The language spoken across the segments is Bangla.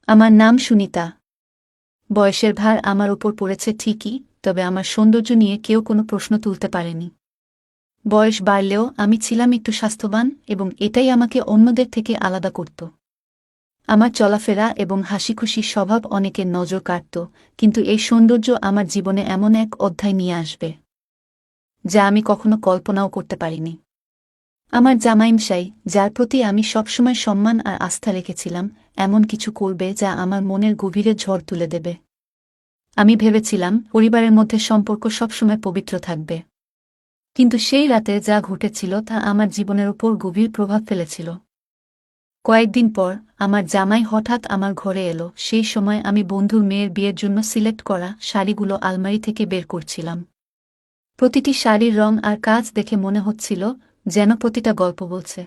আমার নাম সুনিতা। বয়সের ভার আমার ওপর পড়েছে ঠিকই, তবে আমার সৌন্দর্য নিয়ে কেউ কোনো প্রশ্ন তুলতে পারেনি। বয়স বাড়লেও আমি ছিলাম একটু স্বাস্থ্যবান এবং এটাই আমাকে অন্যদের থেকে আলাদা করত। আমার চলাফেরা এবং হাসিখুশি স্বভাব অনেকের নজর কাড়ত, কিন্তু এই সৌন্দর্য আমার জীবনে এমন এক অধ্যায় নিয়ে আসবে যা আমি কখনো কল্পনাও করতে পারিনি। আমার জামাইমশাই, যার প্রতি আমি সবসময় সম্মান আর আস্থা রেখেছিলাম, এমন কিছু করবে যা আমার মনের গভীরে ঝড় তুলে দেবে। আমি ভেবেছিলাম পরিবারের মধ্যে সম্পর্ক সবসময় পবিত্র থাকবে, কিন্তু সেই রাতে যা ঘটেছিল তা আমার জীবনের উপর গভীর প্রভাব ফেলেছিল। কয়েকদিন পর আমার জামাই হঠাৎ আমার ঘরে এলো। সেই সময় আমি বন্ধুর মেয়ের বিয়ের জন্য সিলেক্ট করা শাড়িগুলো আলমারি থেকে বের করছিলাম। প্রতিটি শাড়ির রং আর কাজ দেখে মনে হচ্ছিল যেন প্রতিটা গল্প বলছে।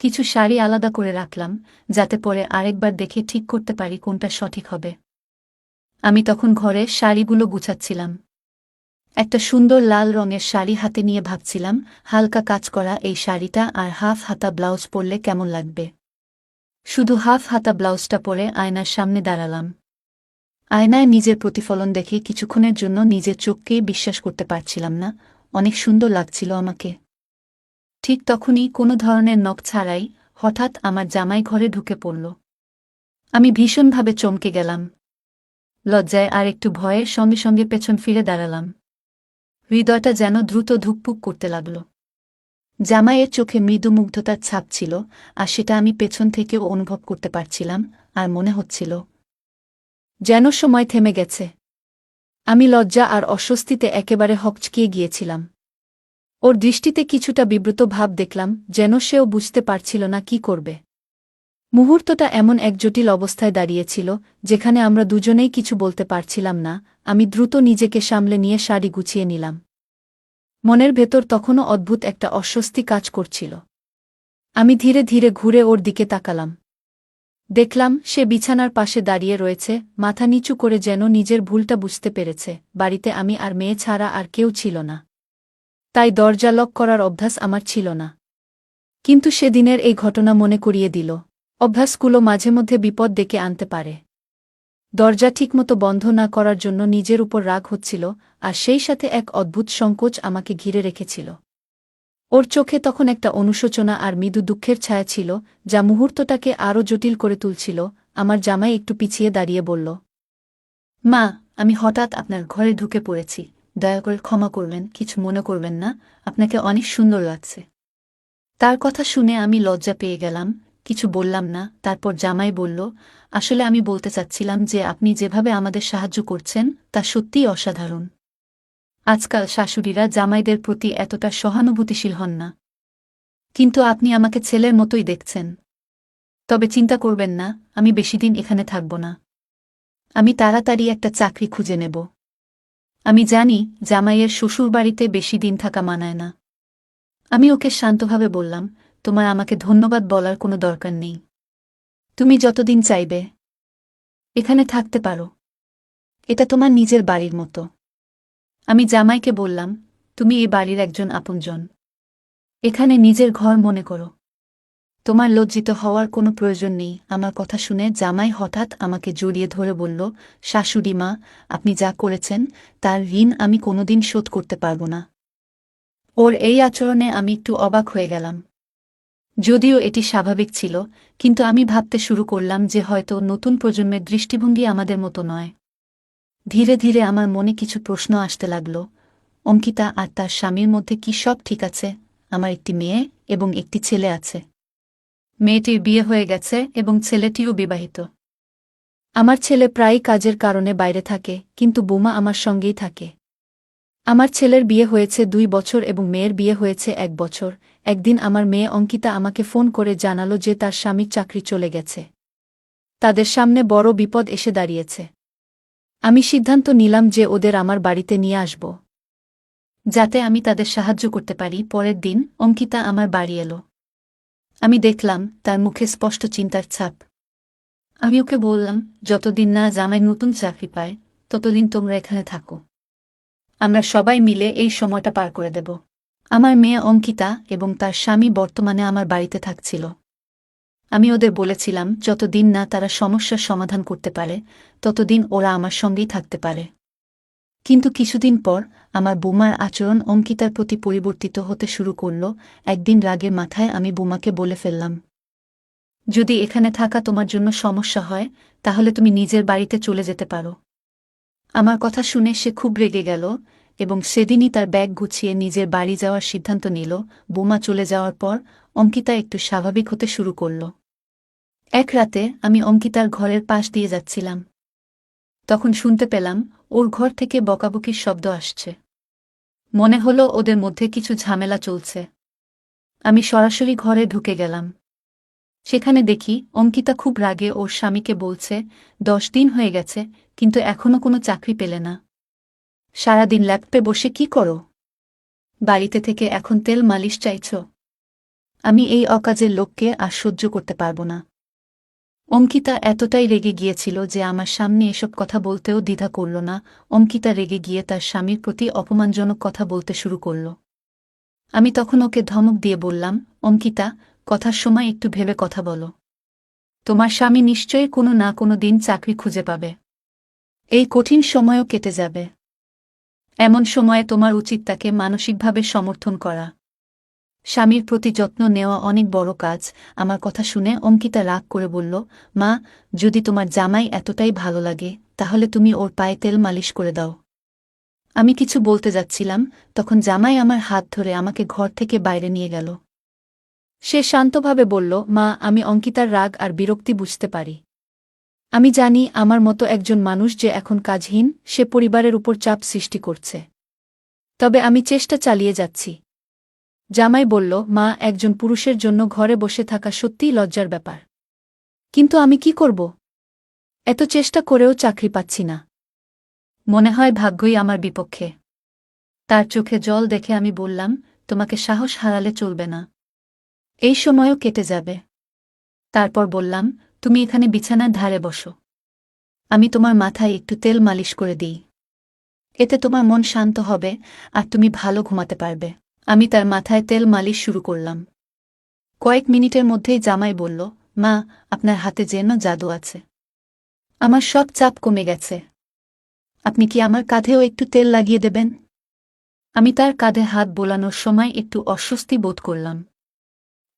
কিছু শাড়ি আলাদা করে রাখলাম, যাতে পরে আরেকবার দেখে ঠিক করতে পারি কোনটা সঠিক হবে। আমি তখন ঘরে শাড়িগুলো গুছাচ্ছিলাম। একটা সুন্দর লাল রঙের শাড়ি হাতে নিয়ে ভাবছিলাম, হালকা কাজ করা এই শাড়িটা আর হাফ হাতা ব্লাউজ পরলে কেমন লাগবে। শুধু হাফ হাতা ব্লাউজটা পরে আয়নার সামনে দাঁড়ালাম। আয়নায় নিজের প্রতিফলন দেখে কিছুক্ষণের জন্য নিজের চোখকেই বিশ্বাস করতে পারছিলাম না। অনেক সুন্দর লাগছিল আমাকে। ঠিক তখনই কোনো ধরনের নখ ছাড়াই হঠাৎ আমার জামাই ঘরে ঢুকে পড়ল। আমি ভীষণভাবে চমকে গেলাম। লজ্জায় আর একটু ভয়ের সঙ্গে সঙ্গে পেছন ফিরে দাঁড়ালাম। হৃদয়টা যেন দ্রুত ধুকপুক করতে লাগল। জামাইয়ের চোখে মৃদু মুগ্ধতার ছাপ ছিল, আর সেটা আমি পেছন থেকেও অনুভব করতে পারছিলাম। আর মনে হচ্ছিল যেন সময় থেমে গেছে। আমি লজ্জা আর অস্বস্তিতে একেবারে হকচকিয়ে গিয়েছিলাম। ওর দৃষ্টিতে কিছুটা বিব্রত ভাব দেখলাম, যেন সেও বুঝতে পারছিল না কি করবে। মুহূর্তটা এমন এক জটিল অবস্থায় দাঁড়িয়েছিল, যেখানে আমরা দুজনেই কিছু বলতে পারছিলাম না। আমি দ্রুত নিজেকে সামলে নিয়ে শাড়ি গুছিয়ে নিলাম। মনের ভেতর তখনও অদ্ভুত একটা অস্বস্তি কাজ করছিল। আমি ধীরে ধীরে ঘুরে ওর দিকে তাকালাম। দেখলাম সে বিছানার পাশে দাঁড়িয়ে রয়েছে, মাথা নিচু করে, যেন নিজের ভুলটা বুঝতে পেরেছে। বাড়িতে আমি আর মেয়ে ছাড়া আর কেউ ছিল না, তাই দরজা লক করার অভ্যাস আমার ছিল না। কিন্তু সেদিনের এই ঘটনা মনে করিয়ে দিল, অভ্যাসগুলো মাঝে মধ্যে বিপদ ডেকে আনতে পারে। দরজা ঠিকমতো বন্ধ না করার জন্য নিজের উপর রাগ হচ্ছিল, আর সেই সাথে এক অদ্ভুত সংকোচ আমাকে ঘিরে রেখেছিল। ওর চোখে তখন একটা অনুশোচনা আর মৃদু দুঃখের ছায়া ছিল, যা মুহূর্তটাকে আরও জটিল করে তুলছিল। আমার জামাই একটু পিছিয়ে দাঁড়িয়ে বলল, মা, আমি হঠাৎ আপনার ঘরে ঢুকে পড়েছি। দয়া করে ক্ষমা করবেন, কিছু মনে করবেন না। আপনাকে অনেক সুন্দর লাগছে। তার কথা শুনে আমি লজ্জা পেয়ে গেলাম, কিছু বললাম না। তারপর জামাই বলল, আসলে আমি বলতে চাচ্ছিলাম যে আপনি যেভাবে আমাদের সাহায্য করছেন তা সত্যিই অসাধারণ। আজকাল শাশুড়িরা জামাইদের প্রতি এতটা সহানুভূতিশীল হন না, কিন্তু আপনি আমাকে ছেলের মতোই দেখছেন। তবে চিন্তা করবেন না, আমি বেশিদিন এখানে থাকব না। আমি তাড়াতাড়ি একটা চাকরি খুঁজে নেব। আমি জানি জামাইয়ের শ্বশুরবাড়িতে বেশি দিন থাকা মানায় না। আমি ওকে শান্তভাবে বললাম, তোমার আমাকে ধন্যবাদ বলার কোনো দরকার নেই। তুমি যতদিন চাইবে এখানে থাকতে পারো। এটা তোমার নিজের বাড়ির মতো। আমি জামাইকে বললাম, তুমি এই বাড়ির একজন আপনজন। এখানে নিজের ঘর মনে করো। তোমার লজ্জিত হওয়ার কোনো প্রয়োজন নেই। আমার কথা শুনে জামাই হঠাৎ আমাকে জড়িয়ে ধরে বলল, শাশুড়ি মা, আপনি যা করেছেন তার ঋণ আমি কোনোদিন শোধ করতে পারব না। ওর এই আচরণে আমি একটু অবাক হয়ে গেলাম। যদিও এটি স্বাভাবিক ছিল, কিন্তু আমি ভাবতে শুরু করলাম যে হয়তো নতুন প্রজন্মের দৃষ্টিভঙ্গি আমাদের মতো নয়। ধীরে ধীরে আমার মনে কিছু প্রশ্ন আসতে লাগল। অঙ্কিতা আর তার স্বামীর মধ্যে কি সব ঠিক আছে? আমার একটি মেয়ে এবং একটি ছেলে আছে। মেয়েটির বিয়ে হয়ে গেছে এবং ছেলেটিও বিবাহিত। আমার ছেলে প্রায়ই কাজের কারণে বাইরে থাকে, কিন্তু বৌমা আমার সঙ্গেই থাকে। আমার ছেলের বিয়ে হয়েছে 2 বছর এবং মেয়ের বিয়ে হয়েছে 1 বছর। একদিন আমার মেয়ে অঙ্কিতা আমাকে ফোন করে জানালো যে তার স্বামীর চাকরি চলে গেছে। তাদের সামনে বড় বিপদ এসে দাঁড়িয়েছে। আমি সিদ্ধান্ত নিলাম যে ওদের আমার বাড়িতে নিয়ে আসব, যাতে আমি তাদের সাহায্য করতে পারি। পরের দিন অঙ্কিতা আমার বাড়ি এলো। আমি দেখলাম তার মুখে স্পষ্ট চিন্তার ছাপ। আমি ওকে বললাম, যতদিন না জামাই নতুন চাকরি পায় ততদিন তোমরা এখানে থাকো। আমরা সবাই মিলে এই সময়টা পার করে দেব। আমার মেয়ে অঙ্কিতা এবং তার স্বামী বর্তমানে আমার বাড়িতে থাকছিল। আমি ওদের বলেছিলাম যতদিন না তারা সমস্যার সমাধান করতে পারে ততদিন ওরা আমার সঙ্গেই থাকতে পারে। কিন্তু কিছুদিন পর আমার বোমার আচরণ অঙ্কিতার প্রতি পরিবর্তিত হতে শুরু করল। একদিন রাগের মাথায় আমি বোমাকে বলে ফেললাম, যদি এখানে থাকা তোমার জন্য সমস্যা হয় তাহলে তুমি নিজের বাড়িতে চলে যেতে পারো। আমার কথা শুনে সে খুব রেগে গেল এবং সেদিনই তার ব্যাগ গুছিয়ে নিজের বাড়ি যাওয়ার সিদ্ধান্ত নিল। বোমা চলে যাওয়ার পর অঙ্কিতা একটু স্বাভাবিক হতে শুরু করল। এক রাতে আমি অঙ্কিতার ঘরের পাশ দিয়ে যাচ্ছিলাম। তখন শুনতে পেলাম ওর ঘর থেকে বকাবকির শব্দ আসছে। মনে হলো ওদের মধ্যে কিছু ঝামেলা চলছে। আমি সরাসরি ঘরে ঢুকে গেলাম। সেখানে দেখি অঙ্কিতা খুব রাগে ওর স্বামীকে বলছে, 10 দিন হয়ে গেছে কিন্তু এখনও কোনো চাকরি পেলে না। সারাদিন ল্যাপটপে বসে কি করো? বাড়িতে থেকে এখন তেল মালিশ চাইছ? আমি এই অকাজের লোককে আর সহ্য করতে পারব না। অঙ্কিতা এতটাই রেগে গিয়েছিল যে আমার সামনে এসব কথা বলতেও দ্বিধা করল না। অঙ্কিতা রেগে গিয়ে তার স্বামীর প্রতি অপমানজনক কথা বলতে শুরু করল। আমি তখন ওকে ধমক দিয়ে বললাম, অঙ্কিতা, কথার সময় একটু ভেবে কথা বলো। তোমার স্বামী নিশ্চয়ই কোনো না কোনো দিন চাকরি খুঁজে পাবে। এই কঠিন সময়ও কেটে যাবে। এমন সময়ে তোমার উচিত তাকে মানসিকভাবে সমর্থন করা। স্বামীর প্রতি যত্ন নেওয়া অনেক বড় কাজ। আমার কথা শুনে অঙ্কিতা রাগ করে বলল, মা, যদি তোমার জামাই এতটাই ভালো লাগে তাহলে তুমি ওর পায়ে তেল মালিশ করে দাও। আমি কিছু বলতে যাচ্ছিলাম, তখন জামাই আমার হাত ধরে আমাকে ঘর থেকে বাইরে নিয়ে গেল। সে শান্তভাবে বলল, মা, আমি অঙ্কিতার রাগ আর বিরক্তি বুঝতে পারি। আমি জানি আমার মতো একজন মানুষ যে এখন কাজহীন, সে পরিবারের উপর চাপ সৃষ্টি করছে। তবে আমি চেষ্টা চালিয়ে যাচ্ছি। জামাই বলল, মা, একজন পুরুষের জন্য ঘরে বসে থাকা সত্যিই লজ্জার ব্যাপার। কিন্তু আমি কি করব? এত চেষ্টা করেও চাকরি পাচ্ছি না। মনে হয় ভাগ্যই আমার বিপক্ষে। তার চোখে জল দেখে আমি বললাম, তোমাকে সাহস হারালে চলবে না। এই সময়ও কেটে যাবে। তারপর বললাম, তুমি এখানে বিছানার ধারে বসো। আমি তোমার মাথায় একটু তেল মালিশ করে দিই। এতে তোমার মন শান্ত হবে আর তুমি ভালো ঘুমাতে পারবে। আমি তার মাথায় তেল মালিশ শুরু করলাম। কয়েক মিনিটের মধ্যেই জামাই বলল, মা, আপনার হাতে যেন জাদু আছে। আমার সব চাপ কমে গেছে। আপনি কি আমার কাঁধেও একটু তেল লাগিয়ে দেবেন? আমি তার কাঁধে হাত বোলানোর সময় একটু অস্বস্তি বোধ করলাম।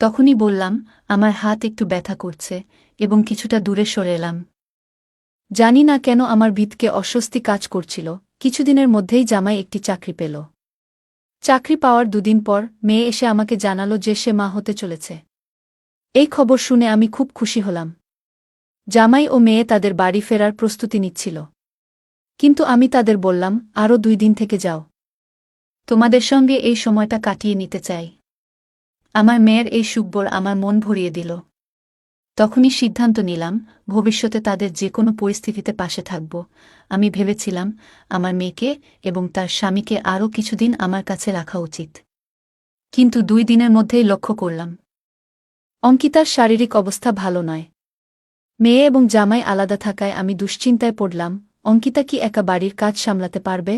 তখনই বললাম, আমার হাত একটু ব্যথা করছে এবং কিছুটা দূরে সরে এলাম। জানি না কেন আমার ভিতকে অস্বস্তি কাজ করছিল। কিছুদিনের মধ্যেই জামাই একটি চাকরি পেল। চাকরি পাওয়ার 2 দিন পর মেয়ে এসে আমাকে জানালো যে সে মা হতে চলেছে। এই খবর শুনে আমি খুব খুশি হলাম। জামাই ও মেয়ে তাদের বাড়ি ফেরার প্রস্তুতি নিচ্ছিল। কিন্তু আমি তাদের বললাম, আরও 2 দিন থেকে যাও। তোমাদের সঙ্গে এই সময়টা কাটিয়ে নিতে চাই। আমার মেয়ের এই সুখবর আমার মন ভরিয়ে দিল। তখনই সিদ্ধান্ত নিলাম, ভবিষ্যতে তাদের যে কোনো পরিস্থিতিতে পাশে থাকব। আমি ভেবেছিলাম আমার মেয়েকে এবং তার স্বামীকে আরও কিছুদিন আমার কাছে রাখা উচিত। কিন্তু 2 দিনের মধ্যেই লক্ষ্য করলাম অঙ্কিতার শারীরিক অবস্থা ভালো নয়। মেয়ে এবং জামাই আলাদা থাকায় আমি দুশ্চিন্তায় পড়লাম, অঙ্কিতা কি একা বাড়ির কাজ সামলাতে পারবে?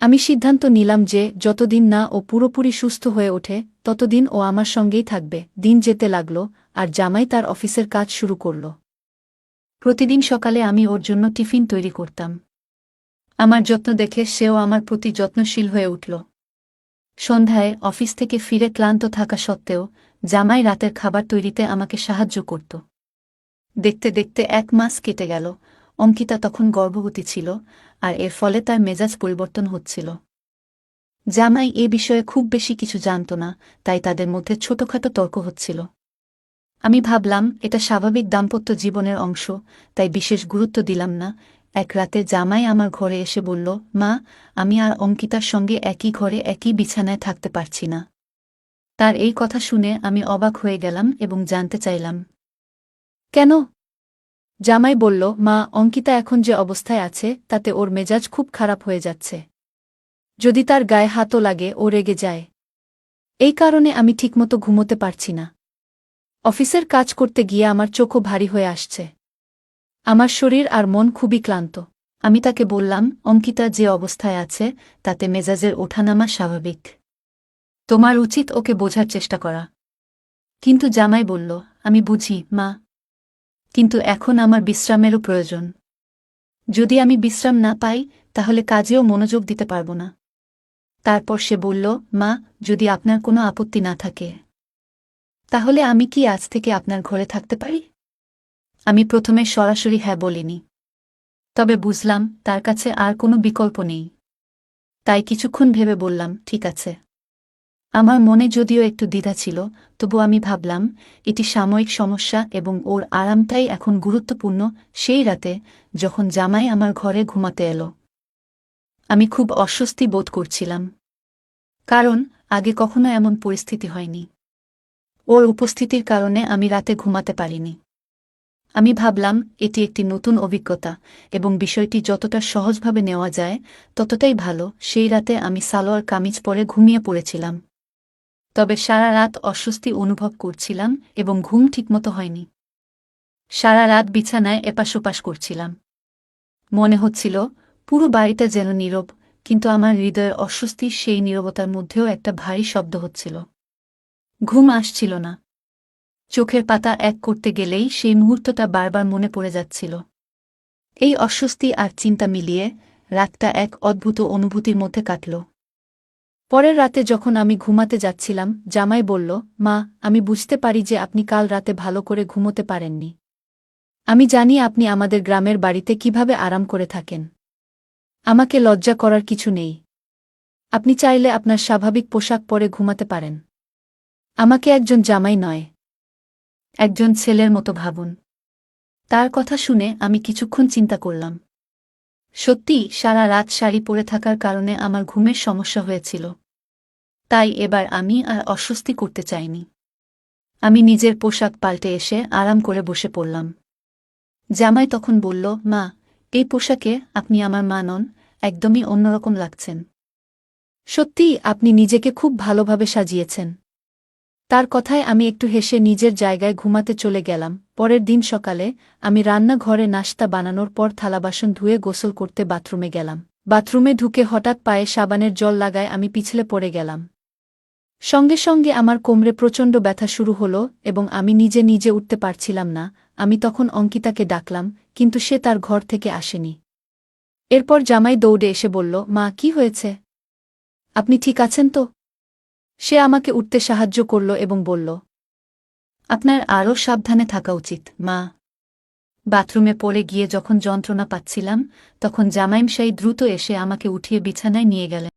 আমি সিদ্ধান্ত নিলাম যে যতদিন না ও পুরোপুরি সুস্থ হয়ে ওঠে ততদিন ও আমার সঙ্গেই থাকবে। দিন যেতে লাগল আর জামাই তার অফিসের কাজ শুরু করল। প্রতিদিন সকালে আমি ওর জন্য টিফিন তৈরি করতাম। আমার যত্ন দেখে সেও আমার প্রতি যত্নশীল হয়ে উঠল। সন্ধ্যায় অফিস থেকে ফিরে ক্লান্ত থাকা সত্ত্বেও জামাই রাতের খাবার তৈরিতে আমাকে সাহায্য করত। দেখতে দেখতে 1 মাস কেটে গেল। অঙ্কিতা তখন গর্ভবতী ছিল আর এর ফলে তার মেজাজ পরিবর্তন হচ্ছিল। জামাই এ বিষয়ে খুব বেশি কিছু জানত না, তাই তাদের মধ্যে ছোটখাটো তর্ক হচ্ছিল। আমি ভাবলাম এটা স্বাভাবিক দাম্পত্য জীবনের অংশ, তাই বিশেষ গুরুত্ব দিলাম না। এক রাতে জামাই আমার ঘরে এসে বলল, মা, আমি আর অঙ্কিতার সঙ্গে একই ঘরে একই বিছানায় থাকতে পারছি না। তার এই কথা শুনে আমি অবাক হয়ে গেলাম এবং জানতে চাইলাম, কেন? জামাই বলল, মা, অঙ্কিতা এখন যে অবস্থায় আছে তাতে ওর মেজাজ খুব খারাপ হয়ে যাচ্ছে। যদি তার গায়ে হাতও লাগে ও রেগে যায়। এই কারণে আমি ঠিকমতো ঘুমোতে পারছি না। অফিসের কাজ করতে গিয়ে আমার চোখও ভারী হয়ে আসছে। আমার শরীর আর মন খুবই ক্লান্ত। আমি তাকে বললাম, অঙ্কিতা যে অবস্থায় আছে তাতে মেজাজের ওঠানামা স্বাভাবিক। তোমার উচিত ওকে বোঝার চেষ্টা করা। কিন্তু জামাই বলল, আমি বুঝি মা, কিন্তু এখন আমার বিশ্রামেরও প্রয়োজন। যদি আমি বিশ্রাম না পাই তাহলে কাজেও মনোযোগ দিতে পারব না। তারপর সে বলল, মা, যদি আপনার কোনো আপত্তি না থাকে তাহলে আমি কি আজ থেকে আপনার ঘরে থাকতে পারি? আমি প্রথমে সরাসরি হ্যাঁ বলিনি, তবে বুঝলাম তার কাছে আর কোনো বিকল্প নেই। তাই কিছুক্ষণ ভেবে বললাম, ঠিক আছে। আমার মনে যদিও একটু দ্বিধা ছিল, তবু আমি ভাবলাম এটি সাময়িক সমস্যা এবং ওর আরামটাই এখন গুরুত্বপূর্ণ। সেই রাতে যখন জামাই আমার ঘরে ঘুমাতে এলো, আমি খুব অস্বস্তি বোধ করছিলাম, কারণ আগে কখনো এমন পরিস্থিতি হয়নি। ওর উপস্থিতির কারণে আমি রাতে ঘুমাতে পারিনি। আমি ভাবলাম এটি একটি নতুন অভিজ্ঞতা এবং বিষয়টি যতটা সহজভাবে নেওয়া যায় ততটাই ভালো। সেই রাতে আমি সালোয়ার কামিজ পরে ঘুমিয়ে পড়েছিলাম, তবে সারা রাত অস্বস্তি অনুভব করছিলাম এবং ঘুম ঠিকমতো হয়নি। সারা রাত বিছানায় এপাশোপাশ করছিলাম। মনে হচ্ছিল পুরো বাড়িটা যেন নীরব, কিন্তু আমার হৃদয়ের অস্বস্তি সেই নীরবতার মধ্যেও একটা ভারী শব্দ হচ্ছিল। ঘুম আসছিল না। চোখের পাতা এক করতে গেলেই সেই মুহূর্তটা বারবার মনে পড়ে যাচ্ছিল। এই অস্বস্তি আর চিন্তা মিলিয়ে রাতটা এক অদ্ভুত অনুভূতির মধ্যে কাটল। পরের রাতে যখন আমি ঘুমাতে যাচ্ছিলাম, জামাই বলল, মা, আমি বুঝতে পারি যে আপনি কাল রাতে ভালো করে ঘুমোতে পারেননি। আমি জানি আপনি আমাদের গ্রামের বাড়িতে কিভাবে আরাম করে থাকেন। আমাকে লজ্জা করার কিছু নেই। আপনি চাইলে আপনার স্বাভাবিক পোশাক পরে ঘুমাতে পারেন। আমাকে একজন জামাই নয়, একজন ছেলের মতো ভাবুন। তার কথা শুনে আমি কিছুক্ষণ চিন্তা করলাম। সত্যি সারা রাত শাড়ি পরে থাকার কারণে আমার ঘুমের সমস্যা হয়েছিল। তাই এবার আমি আর অস্বস্তি করতে চাইনি। আমি নিজের পোশাক পাল্টে এসে আরাম করে বসে পড়লাম। জামাই তখন বলল, মা, এই পোশাকে আপনি আমার মা নন, একদমই অন্যরকম লাগছেন। সত্যিই আপনি নিজেকে খুব ভালোভাবে সাজিয়েছেন। তার কথায় আমি একটু হেসে নিজের জায়গায় ঘুমাতে চলে গেলাম। পরের দিন সকালে আমি রান্নাঘরে নাশতা বানানোর পর থালাবাসন ধুয়ে গোসল করতে বাথরুমে গেলাম। বাথরুমে ঢুকে হঠাৎ পায়ে সাবানের জল লাগায় আমি পিছলে পড়ে গেলাম। সঙ্গে সঙ্গে আমার কোমরে প্রচণ্ড ব্যথা শুরু হলো এবং আমি নিজে নিজে উঠতে পারছিলাম না। আমি তখন অঙ্কিতাকে ডাকলাম, কিন্তু সে তার ঘর থেকে আসেনি। এরপর জামাই দৌড়ে এসে বলল, মা, কি হয়েছে? আপনি ঠিক আছেন তো? সে আমাকে উঠতে সাহায্য করল এবং বলল, আপনার আরও সাবধানে থাকা উচিত, মা। বাথরুমে পড়ে গিয়ে যখন যন্ত্রণা পাচ্ছিলাম তখন জামাইমশাই দ্রুত এসে আমাকে উঠিয়ে বিছানায় নিয়ে গেলেন।